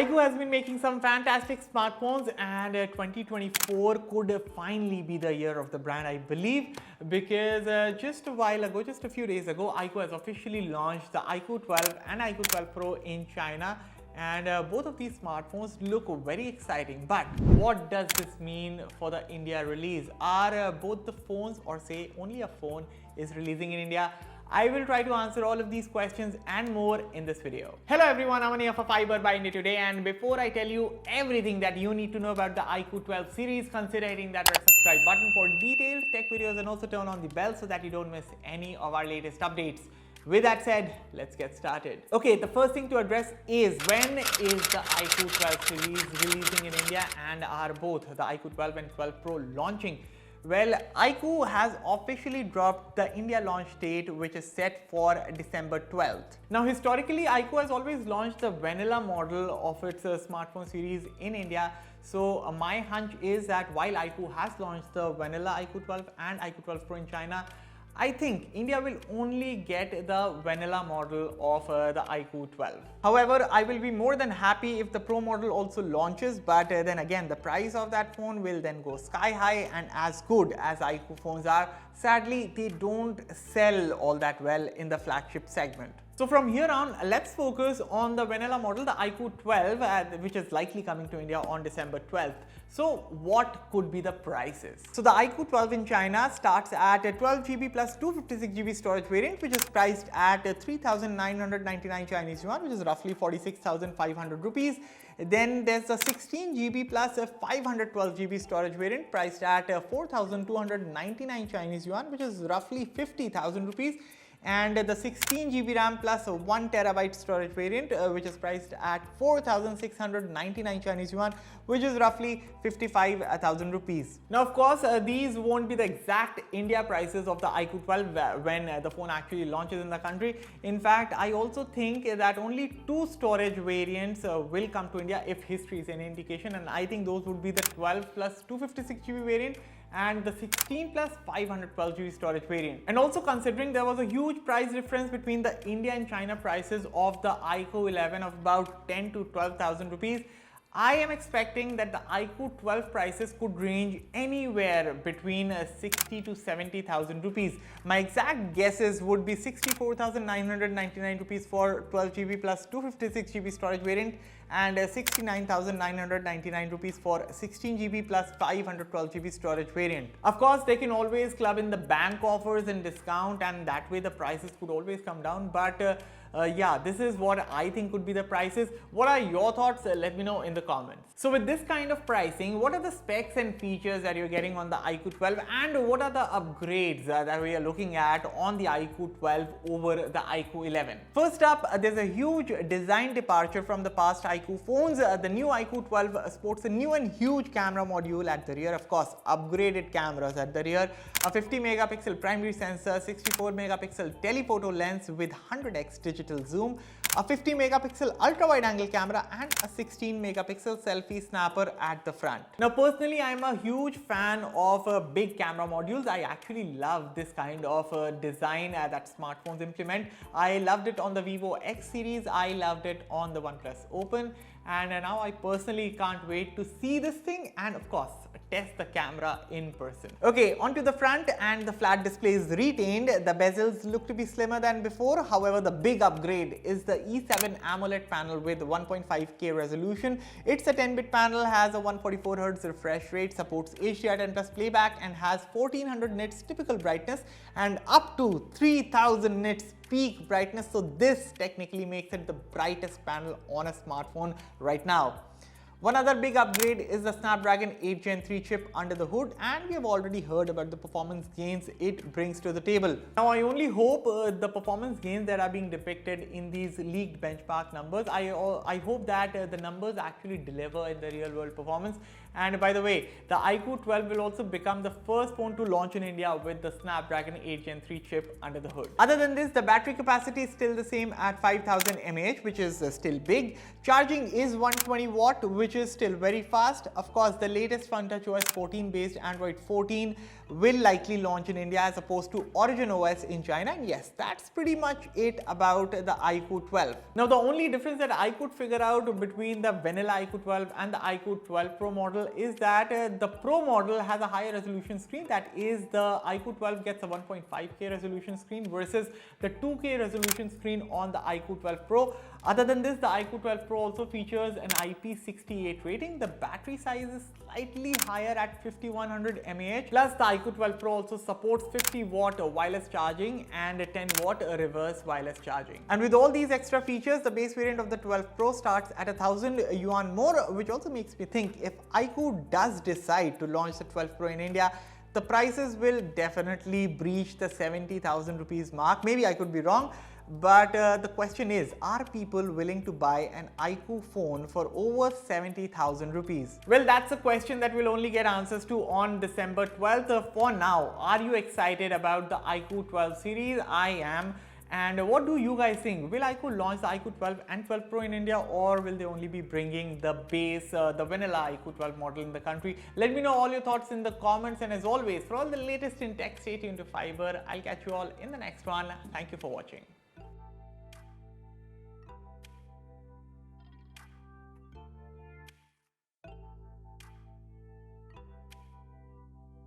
iQOO has been making some fantastic smartphones, and 2024 could finally be the year of the brand, I believe, because just a while ago, just a few days ago, iQOO has officially launched the iQOO 12 and iQOO 12 Pro in China. And both of these smartphones look very exciting. But what does this mean for the India release? Are both the phones, or say only a phone, is releasing in India? I will try to answer all of these questions and more in this video. Hello everyone, I'm Ania for Fiiber by India Today, and before I tell you everything that you need to know about the iQOO 12 series, consider hitting that red subscribe button for detailed tech videos and also turn on the bell so that you don't miss any of our latest updates. With that said, let's get started. Okay, the first thing to address is when is the iQOO 12 series releasing in India, and are both the iQOO 12 and 12 Pro launching? Well, iQOO has officially dropped the India launch date, which is set for December 12th. Now, historically, iQOO has always launched the vanilla model of its smartphone series in India. So my hunch is that while iQOO has launched the vanilla iQOO 12 and iQOO 12 Pro in China, I think India will only get the vanilla model of the iQOO 12. However, I will be more than happy if the Pro model also launches, but then again, the price of that phone will then go sky high, and as good as iQOO phones are, sadly, they don't sell all that well in the flagship segment. So from here on, let's focus on the vanilla model, the iQOO 12, which is likely coming to India on December 12th. So what could be the prices? So the iQOO 12 in China starts at a 12GB plus 256GB storage variant, which is priced at 3,999 Chinese yuan, which is roughly 46,500 rupees. Then there's the 16GB plus a 512GB storage variant priced at 4,299 Chinese yuan, which is roughly 50,000 rupees. And the 16GB RAM plus a 1TB storage variant, which is priced at 4,699 Chinese yuan, which is roughly 55,000 rupees. Now, of course, these won't be the exact India prices of the iQOO 12 when the phone actually launches in the country. In fact, I also think that only two storage variants will come to India if history is any indication, and I think those would be the 12 plus 256GB variant and the 16 plus 512GB storage variant. And also considering there was a huge price difference between the India and China prices of the iQOO 11 of about 10 to 12,000 rupees, I am expecting that the iQOO 12 prices could range anywhere between 60 to 70,000 rupees. My exact guesses would be 64,999 rupees for 12GB plus 256GB storage variant and 69,999 rupees for 16GB plus 512GB storage variant. Of course, they can always club in the bank offers and discount, and that way the prices could always come down. But yeah, this is what I think could be the prices. What are your thoughts? Let me know in the comments. So with this kind of pricing, what are the specs and features that you're getting on the iQOO 12, and what are the upgrades that we are looking at on the iQOO 12 over the iQOO 11? First up, there's a huge design departure from the past iQOO phones. The new iQOO 12 sports a new and huge camera module at the rear, of course, upgraded cameras at the rear, a 50 megapixel primary sensor, 64 megapixel telephoto lens with 100x digital zoom, a 50 megapixel ultra wide angle camera, and a 16 megapixel selfie snapper at the front. Now, personally, I'm a huge fan of big camera modules. I actually love this kind of design that smartphones implement. I loved it on the Vivo X series, I loved it on the OnePlus Open, and now I personally can't wait to see this thing and, of course, test the camera in person. Okay, onto the front, and the flat display is retained. The bezels look to be slimmer than before. However, the big upgrade is the E7 AMOLED panel with 1.5K resolution. It's a 10-bit panel, has a 144Hz refresh rate, supports HDR10+ playback, and has 1400 nits typical brightness and up to 3000 nits peak brightness. So this technically makes it the brightest panel on a smartphone right now. One other big upgrade is the Snapdragon 8 Gen 3 chip under the hood, and we have already heard about the performance gains it brings to the table. Now, I only hope the performance gains that are being depicted in these leaked benchmark numbers, I hope that the numbers actually deliver in the real world performance. And by the way, the iQOO 12 will also become the first phone to launch in India with the Snapdragon 8 Gen 3 chip under the hood. Other than this, the battery capacity is still the same at 5000 mAh, which is still big. Charging is 120 watt, which is still very fast. Of course, the latest FunTouch OS 14 based Android 14 will likely launch in India as opposed to Origin OS in China. And yes, that's pretty much it about the iQOO 12. Now, the only difference that I could figure out between the vanilla iQOO 12 and the iQOO 12 Pro model is that the Pro model has a higher resolution screen. That is, the iQOO 12 gets a 1.5K resolution screen versus the 2K resolution screen on the iQOO 12 Pro. Other than this, the iQOO 12 Pro also features an IP68 rating. The battery size is slightly higher at 5100 mAh. Plus, the iQOO 12 Pro also supports 50-watt wireless charging and 10-watt reverse wireless charging. And with all these extra features, the base variant of the 12 Pro starts at 1000 yuan more, which also makes me think if iQOO does decide to launch the 12 Pro in India, the prices will definitely breach the 70,000 rupees mark. Maybe I could be wrong. But the question is, are people willing to buy an iQOO phone for over 70,000 rupees? Well, that's a question that we'll only get answers to on December 12th. For now, are you excited about the iQOO 12 series? I am. And what do you guys think? Will iQOO launch the iQOO 12 and 12 Pro in India, or will they only be bringing the base, the vanilla iQOO 12 model in the country? Let me know all your thoughts in the comments. And as always, for all the latest in tech, stay tuned to Fiiber. I'll catch you all in the next one. Thank you for watching.